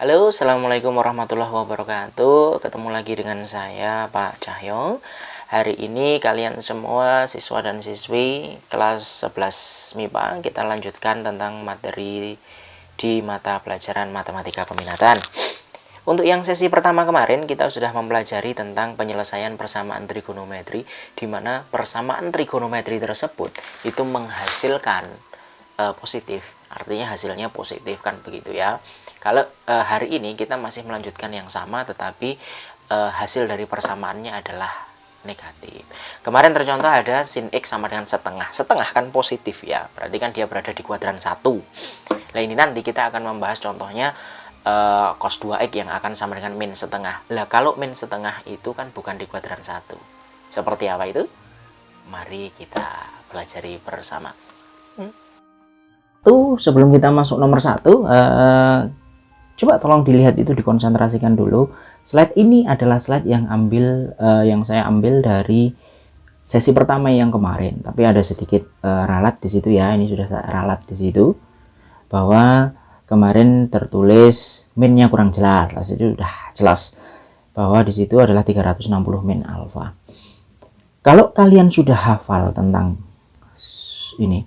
Halo, assalamualaikum warahmatullahi wabarakatuh. Ketemu lagi dengan saya, Pak Cahyo. Hari ini kalian semua siswa dan siswi kelas 11 MIPA kita lanjutkan tentang materi di mata pelajaran matematika peminatan. Untuk yang sesi pertama kemarin kita sudah mempelajari tentang penyelesaian persamaan trigonometri, di mana persamaan trigonometri tersebut itu menghasilkan positif, artinya hasilnya positif kan begitu ya. Kalau hari ini kita masih melanjutkan yang sama, tetapi hasil dari persamaannya adalah negatif. Kemarin tercontoh ada sin X sama dengan setengah. Setengah kan positif ya, berarti kan dia berada di kuadran 1. Nah ini nanti kita akan membahas contohnya cos 2X yang akan sama dengan min setengah. Lah kalau min setengah itu kan bukan di kuadran 1. Seperti apa itu? Mari kita pelajari bersama. Sebelum kita masuk nomor 1, coba tolong dilihat itu, dikonsentrasikan dulu. Slide ini adalah slide yang saya ambil dari sesi pertama yang kemarin, tapi ada sedikit ralat di situ ya. Ini sudah saya ralat di situ bahwa kemarin tertulis minnya kurang jelas. Itu sudah jelas bahwa di situ adalah 360 min alfa. Kalau kalian sudah hafal tentang ini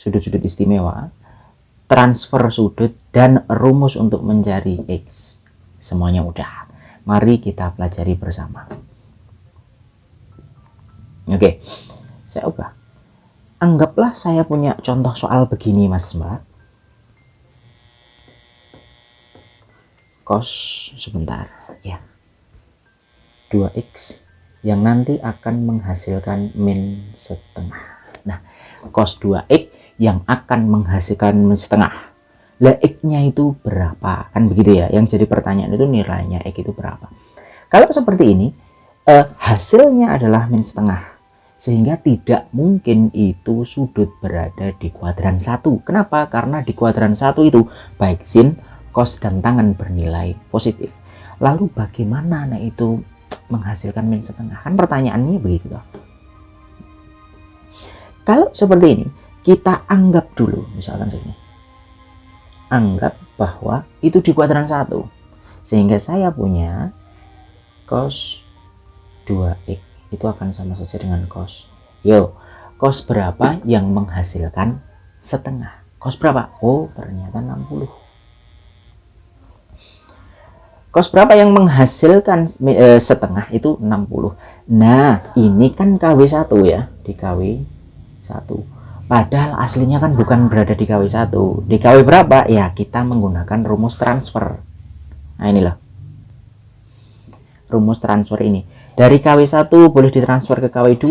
sudut-sudut istimewa, transfer sudut, dan rumus untuk mencari X, semuanya udah. Mari kita pelajari bersama. Oke, saya ubah. Anggaplah saya punya contoh soal begini, Mas Mbak. Cos sebentar ya, 2X yang nanti akan menghasilkan min setengah. Nah, cos 2X yang akan menghasilkan min setengah. Lah X-nya itu berapa? Kan begitu ya. Yang jadi pertanyaan itu nilainya X itu berapa. Kalau seperti ini, hasilnya adalah min setengah. Sehingga tidak mungkin itu sudut berada di kuadran 1. Kenapa? Karena di kuadran 1 itu baik sin, cos, dan tangen bernilai positif. Lalu bagaimana itu menghasilkan min setengah? Kan pertanyaannya begitu toh. Kalau seperti ini, kita anggap dulu, misalkan sini, anggap bahwa itu di kuadran 1, sehingga saya punya cos 2X itu akan sama saja dengan cos. Cos berapa yang menghasilkan setengah? Cos berapa? Oh, ternyata 60. Cos berapa yang menghasilkan setengah? Itu 60. Nah, ini kan KW1 ya, di KW1. Padahal aslinya kan bukan berada di KW1. Di KW berapa? Ya, kita menggunakan rumus transfer. Nah, inilah rumus transfer ini. Dari KW1 boleh ditransfer ke KW2,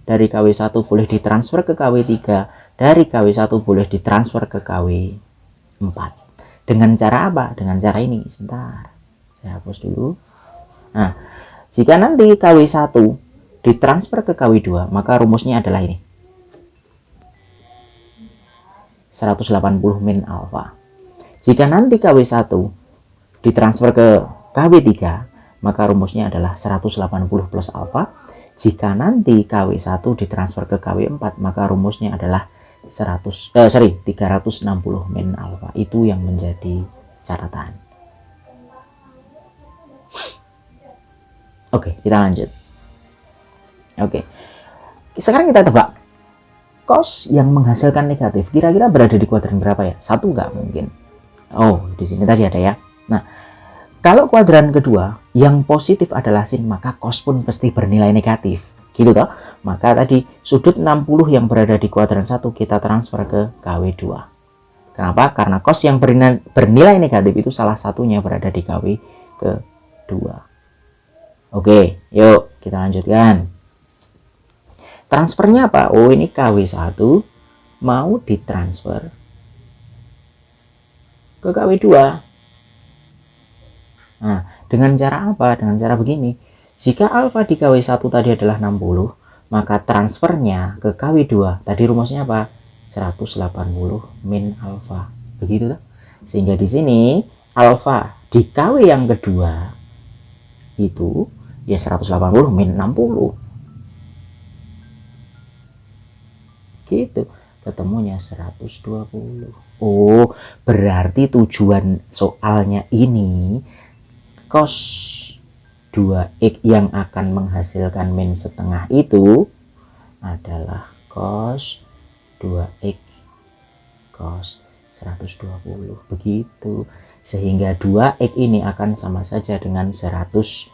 dari KW1 boleh ditransfer ke KW3, dari KW1 boleh ditransfer ke KW4. Dengan cara apa? Dengan cara ini. Sebentar, saya hapus dulu. Nah, jika nanti KW1 ditransfer ke KW2, maka rumusnya adalah ini. 180 min alfa. Jika nanti KW1 ditransfer ke KW3, maka rumusnya adalah 180 plus alfa. Jika nanti KW1 ditransfer ke KW4, maka rumusnya adalah 360 min alfa. Itu yang menjadi catatan. Oke, kita lanjut. Oke. Sekarang kita tebak. Cos yang menghasilkan negatif kira-kira berada di kuadran berapa ya? 1 nggak mungkin. Oh, di sini tadi ada ya. Nah, kalau kuadran kedua yang positif adalah sin, maka cos pun pasti bernilai negatif. Gitu toh? Maka tadi sudut 60 yang berada di kuadran 1 kita transfer ke KW2. Kenapa? Karena cos yang bernilai negatif itu salah satunya berada di KW kedua. Oke, yuk kita lanjutkan. Transfernya apa? Oh, ini KW1 mau ditransfer ke KW2. Nah, dengan cara apa? Dengan cara begini. Jika alfa di KW1 tadi adalah 60, maka transfernya ke KW2 tadi rumusnya apa? 180 min alfa. Begitu tuh. Sehingga di sini alfa di KW yang kedua itu ya 180 min 60. Gitu. ketemunya 120. Oh, berarti tujuan soalnya ini cos 2x yang akan menghasilkan min setengah itu adalah cos 2x cos 120. Begitu. Sehingga 2x ini akan sama saja dengan 120.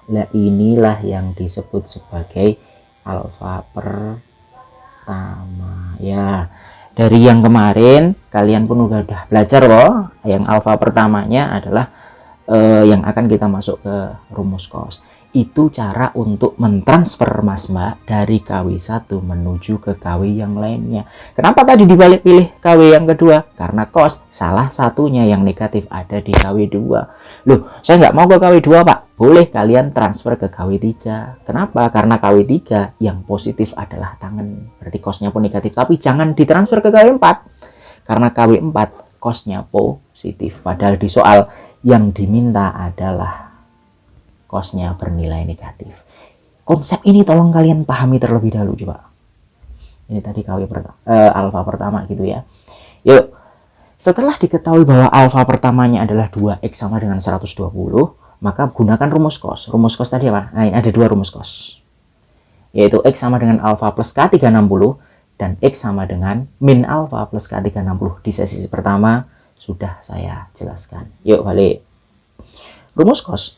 Nah, inilah yang disebut sebagai alfa pertama. Ya, dari yang kemarin kalian pun udah belajar loh. Yang alfa pertamanya adalah yang akan kita masuk ke rumus cos. Itu cara untuk mentransfer Mas Mbak dari KW1 menuju ke KW yang lainnya. Kenapa tadi dibalik pilih KW yang kedua? Karena cos salah satunya yang negatif ada di KW2. Loh, saya nggak mau ke KW2 Pak. Boleh kalian transfer ke KW3. Kenapa? Karena KW3 yang positif adalah tangen. Berarti cosnya pun negatif. Tapi jangan ditransfer ke KW4. Karena KW4 cosnya positif. Padahal di soal yang diminta adalah cosnya bernilai negatif. Konsep ini tolong kalian pahami terlebih dahulu coba. Ini tadi alfa pertama gitu ya. Yuk, setelah diketahui bahwa alfa pertamanya adalah 2x sama dengan 120, maka gunakan rumus cos. Rumus cos tadi apa? Nah, ini ada dua rumus cos. Yaitu x sama dengan alfa plus K360 dan x sama dengan min alfa plus K360. Di sesi pertama sudah saya jelaskan. Yuk balik. Rumus cos.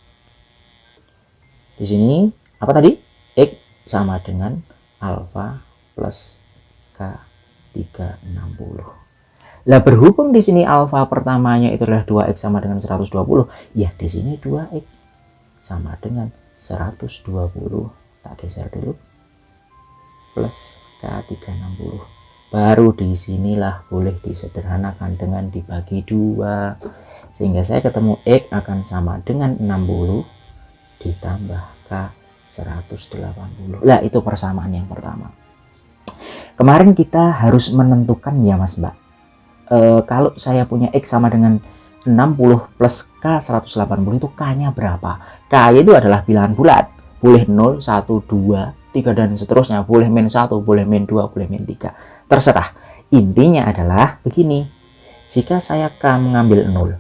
Di sini apa tadi? X sama dengan alfa plus K360. Lah berhubung di sini alfa pertamanya itu adalah 2x sama dengan 120, ya di sini 2x sama dengan 120. Tak geser dulu. Plus K360. Baru disinilah boleh disederhanakan dengan dibagi 2. Sehingga saya ketemu X akan sama dengan 60 ditambah K 180. Lah itu persamaan yang pertama. Kemarin kita harus menentukan ya Mas Mbak. Kalau saya punya X sama dengan 60 plus K 180 itu K-nya berapa? K itu adalah bilangan bulat. Boleh 0, 1, 2, 3 dan seterusnya. Boleh min 1, boleh min 2, boleh min 3. Terserah. Intinya adalah begini. Jika saya K mengambil 0,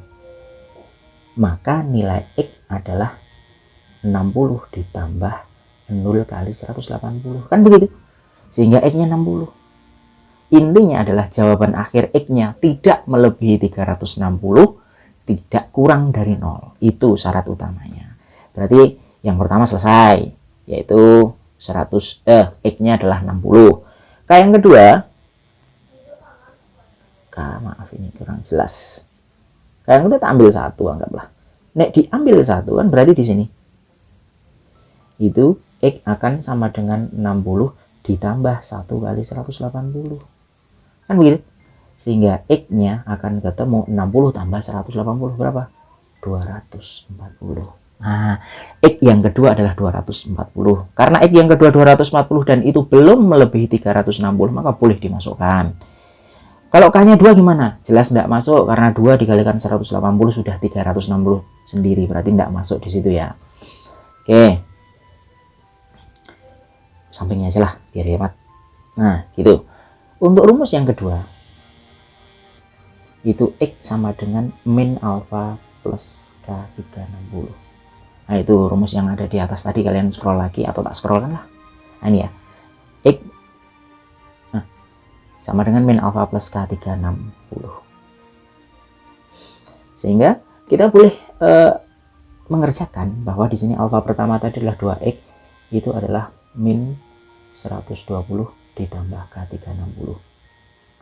maka nilai X adalah 60 ditambah 0 kali 180. Kan begitu? Sehingga X-nya 60. Intinya adalah jawaban akhir X-nya tidak melebihi 360, tidak kurang dari 0. Itu syarat utamanya. Berarti yang pertama selesai, yaitu X-nya adalah 60. K yang kedua, maaf ini kurang jelas. K yang kedua tak ambil 1, anggaplah. Nek diambil 1 kan berarti di sini itu X akan sama dengan 60 ditambah 1 kali 180. Kan begitu? Sehingga X-nya akan ketemu 60 tambah 180 berapa? 240. Nah, X yang kedua adalah 240. Karena X yang kedua 240 dan itu belum melebihi 360, maka boleh dimasukkan. Kalau K-nya 2 gimana? Jelas tidak masuk karena 2 dikalikan 180 sudah 360 sendiri. Berarti tidak masuk di situ ya. Oke. Sampingnya aja lah biar hemat. Nah gitu. Untuk rumus yang kedua itu X sama dengan min alfa plus K360. Nah itu rumus yang ada di atas tadi, kalian scroll lagi atau tak scroll kan lah. Nah ini ya, X sama dengan min alfa plus K360. Sehingga kita boleh mengerjakan bahwa di sini alfa pertama tadi adalah 2x, itu adalah min 120 ditambah K360.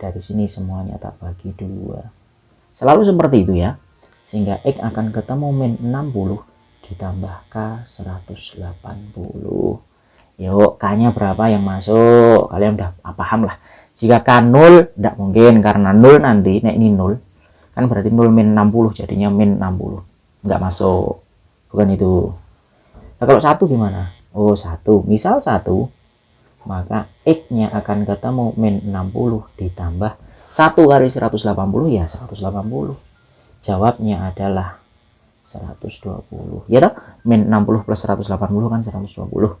Dari sini semuanya tak bagi 2. Selalu seperti itu ya. Sehingga X akan ketemu min 60 ditambah K 180. Yuk, K-nya berapa yang masuk? Kalian udah paham lah. Jika K 0, tidak mungkin karena 0 nanti, nah ini 0. Kan berarti 0 min 60 jadinya min 60. Nggak masuk. Bukan itu. Nah, kalau 1 gimana? Oh 1, misal 1, maka X-nya akan ketemu min 60 ditambah 1 kali 180 ya 180. Jawabnya adalah 120. Ya toh? Min 60 plus 180 kan 120.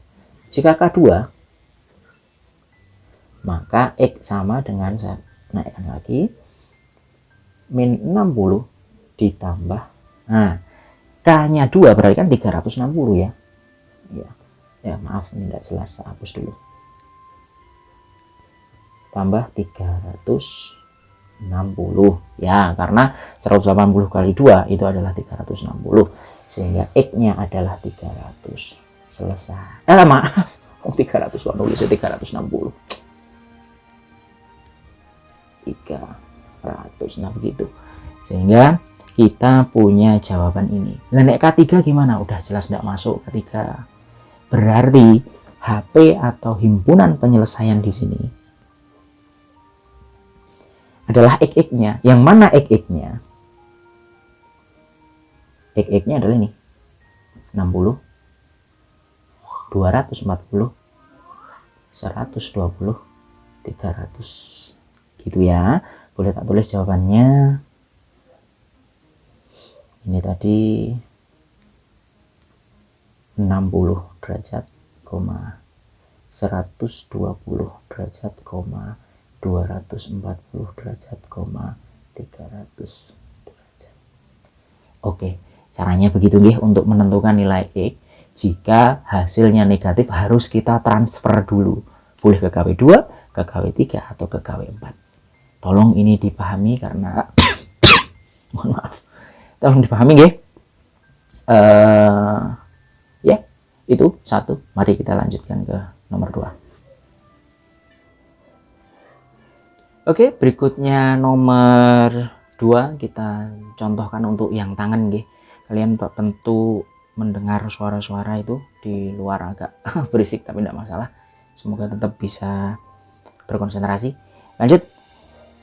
Jika K2, Maka X sama dengan, saya naikkan lagi, min 60 ditambah, nah K-nya 2 berarti kan 360 ya. Ya maaf ini tidak jelas, saya hapus dulu. Tambah 360 ya, karena 180 kali 2 itu adalah 360, sehingga X-nya adalah 300. Selesai. Maaf, 300 kok nulisnya 360. 300, nah begitu. Sehingga kita punya jawaban ini. Lah nek K3 gimana? Udah jelas tidak masuk K3. Berarti HP atau himpunan penyelesaian di sini adalah X-nya. Yang mana X-nya? X-nya adalah ini. 60, 240, 120, 300. Gitu ya. Boleh tak tulis jawabannya. Ini tadi 60 derajat, 120 derajat, 240 derajat, 300 derajat. Oke, caranya begitu nggih untuk menentukan nilai X. Jika hasilnya negatif harus kita transfer dulu. Boleh ke KW2, ke KW3 atau ke KW4. Tolong ini dipahami karena mohon maaf. Tolong dipahami nggih. Ya, itu satu. Mari kita lanjutkan ke nomor 2. Oke, berikutnya nomor 2 kita contohkan untuk yang tangan nggih. Kalian tentu mendengar suara-suara itu di luar agak berisik tapi tidak masalah. Semoga tetap bisa berkonsentrasi. Lanjut.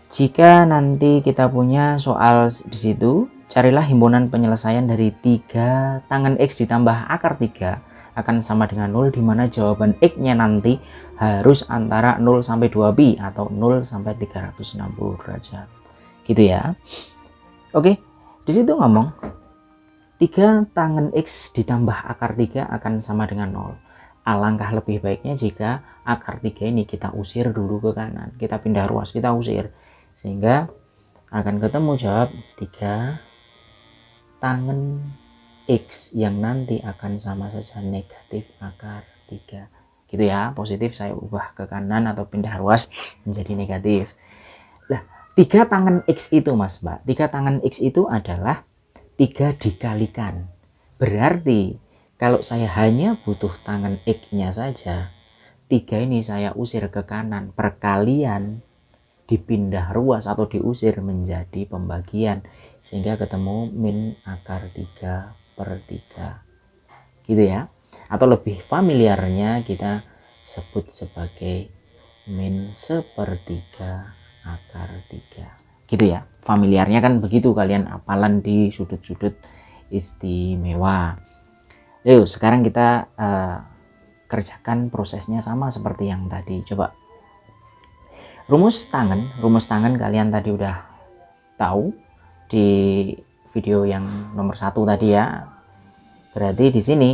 Jika nanti kita punya soal di situ, carilah himpunan penyelesaian dari 3 tangan X ditambah akar 3 akan sama dengan 0, di mana jawaban X-nya nanti harus antara 0 sampai 2pi atau 0 sampai 360 derajat. Gitu ya. Oke, di situ ngomong 3 tangan X ditambah akar 3 akan sama dengan 0. Alangkah lebih baiknya jika akar 3 ini kita usir dulu ke kanan. Kita pindah ruas, kita usir. Sehingga akan ketemu jawab 3 tangan X yang nanti akan sama saja negatif akar 3. Gitu ya, positif saya ubah ke kanan atau pindah ruas menjadi negatif. Nah, 3 tangan X itu Mas Mbak, 3 tangan X itu adalah 3 dikalikan. Berarti kalau saya hanya butuh tangan X-nya saja, 3 ini saya usir ke kanan, perkalian dipindah ruas atau diusir menjadi pembagian, sehingga ketemu min akar 3/3. Gitu ya. Atau lebih familiarnya kita sebut sebagai min 1/3 akar 3. Gitu ya. Familiarnya kan begitu, kalian hafalan di sudut-sudut istimewa. Yuk, sekarang kita kerjakan prosesnya sama seperti yang tadi. Coba. Rumus tangan kalian tadi udah tahu di video yang nomor 1 tadi ya. Berarti di sini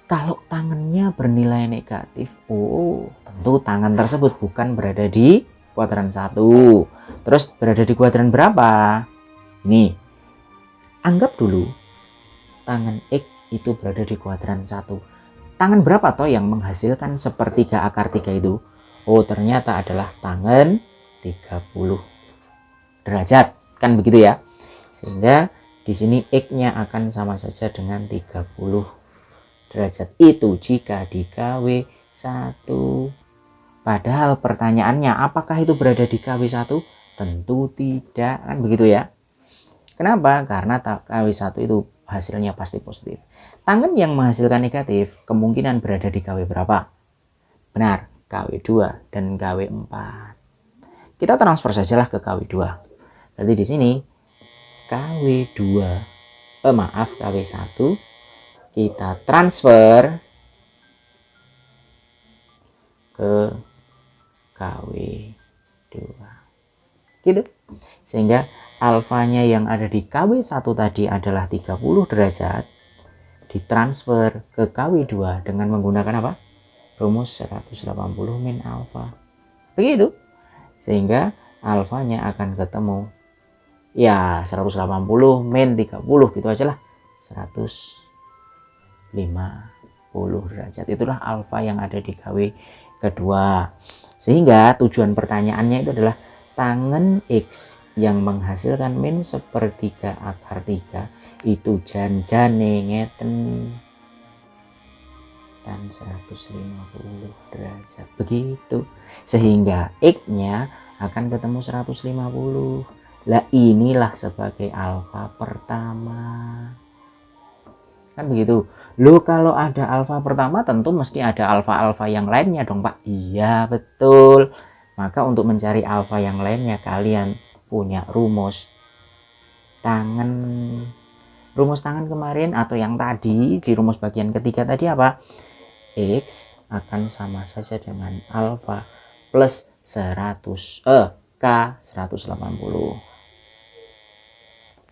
kalau tangannya bernilai negatif, tentu tangan tersebut bukan berada di kuadran 1. Terus berada di kuadran berapa? Ini. Anggap dulu tangan X itu berada di kuadran 1. Tangan berapa toh yang menghasilkan 1/3 akar 3 itu? Ternyata adalah tangan 30 derajat, kan begitu ya. Sehingga di sini X-nya akan sama saja dengan 30 derajat. Itu jika di KW1. Padahal pertanyaannya apakah itu berada di KW1? Tentu tidak, kan begitu ya. Kenapa? Karena KW1 itu hasilnya pasti positif. Tangan yang menghasilkan negatif kemungkinan berada di KW berapa? Benar, KW2 dan KW4. Kita transfer sajalah ke KW2. Berarti di sini KW2, KW1 kita transfer ke KW2. Gitu. Sehingga alfanya yang ada di KW1 tadi adalah 30 derajat, ditransfer ke KW2 dengan menggunakan apa? Rumus 180 min alfa. Begitu. Sehingga alfanya akan ketemu. Ya 180 min 30 gitu aja lah. 150 derajat. Itulah alfa yang ada di KW kedua. Sehingga tujuan pertanyaannya itu adalah tangen X yang menghasilkan min sepertiga akar 3 itu janjane ngeten tan 150 derajat. Begitu. Sehingga X-nya akan ketemu 150. Lah inilah sebagai alfa pertama. Kan begitu. Loh kalau ada alfa pertama tentu mesti ada alfa-alfa yang lainnya dong Pak. Iya betul. Maka untuk mencari alfa yang lainnya kalian punya rumus tangan. Rumus tangan kemarin atau yang tadi di rumus bagian ketiga tadi apa? X akan sama saja dengan alfa plus 100 K 180.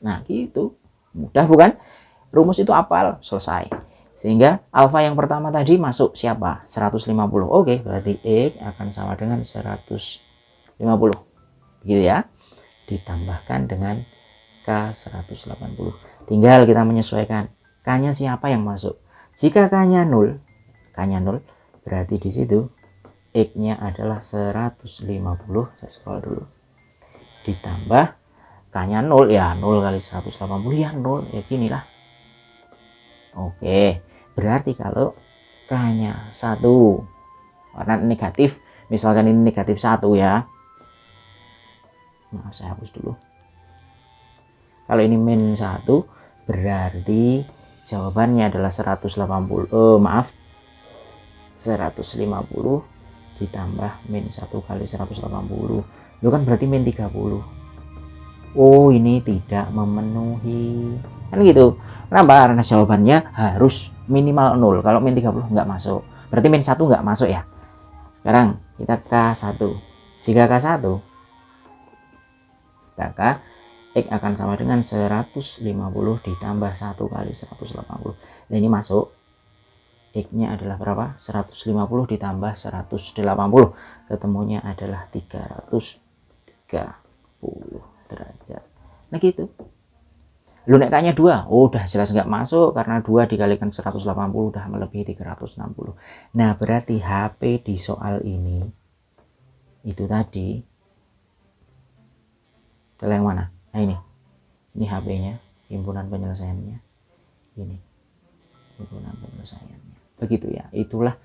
Nah gitu. Mudah bukan? Rumus itu apal, selesai. Sehingga alfa yang pertama tadi masuk siapa? 150. Oke, berarti X akan sama dengan 150. Begitu ya. Ditambahkan dengan K 180. Tinggal kita menyesuaikan. K-nya siapa yang masuk? Jika K-nya 0, berarti di situ X-nya adalah 150. Saya scroll dulu. Ditambah K-nya 0, ya 0 kali 180 ya 0. Ya ginilah. Oke, berarti kalau K-nya 1 warna negatif, misalkan ini negatif 1 ya. Nah, saya hapus dulu. Kalau ini min 1 berarti jawabannya adalah 150 150 ditambah min 1 kali 180. Itu kan berarti min 30. Oh, ini tidak memenuhi. Kan gitu. Kenapa? Karena jawabannya harus minimal 0. Kalau min 30 nggak masuk. Berarti min 1 nggak masuk ya. Sekarang kita K1. Jika K1, maka X akan sama dengan 150 ditambah 1 kali 180. Nah ini masuk. X-nya adalah berapa? 150 ditambah 180. Ketemunya adalah 330 derajat. Nah gitu. Lu nek K-nya 2, oh udah jelas nggak masuk karena 2 dikalikan 180 udah melebihi 360. Nah berarti HP di soal ini itu tadi adalah yang mana? Nah ini HP-nya, himpunan penyelesaiannya. Ini himpunan penyelesaiannya. Begitu ya. Itulah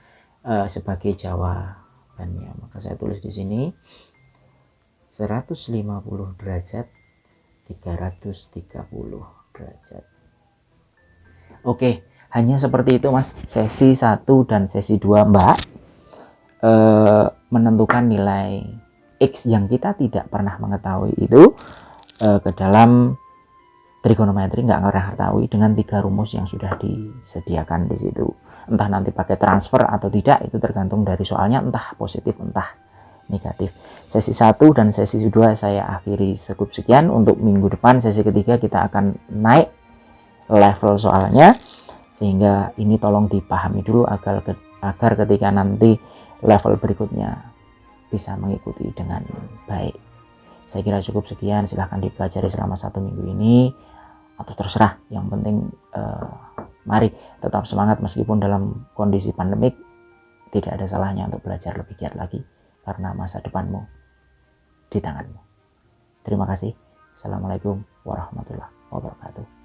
sebagai jawabannya. Maka saya tulis di sini 150 derajat 330 derajat. Oke, hanya seperti itu Mas. Sesi 1 dan sesi 2 Mbak menentukan nilai X yang kita tidak pernah mengetahui itu ke dalam trigonometri, nggak pernah ketahui dengan 3 rumus yang sudah disediakan di situ. Entah nanti pakai transfer atau tidak itu tergantung dari soalnya, entah positif entah negatif. Sesi 1 dan sesi 2 saya akhiri cukup sekian. Untuk minggu depan sesi ketiga kita akan naik level soalnya, sehingga ini tolong dipahami dulu agar ketika nanti level berikutnya bisa mengikuti dengan baik. Saya kira cukup sekian. Silahkan dipelajari selama 1 minggu ini atau terserah, yang penting mari tetap semangat meskipun dalam kondisi pandemik. Tidak ada salahnya untuk belajar lebih giat lagi karena masa depanmu di tanganmu. Terima kasih. Assalamualaikum warahmatullahi wabarakatuh.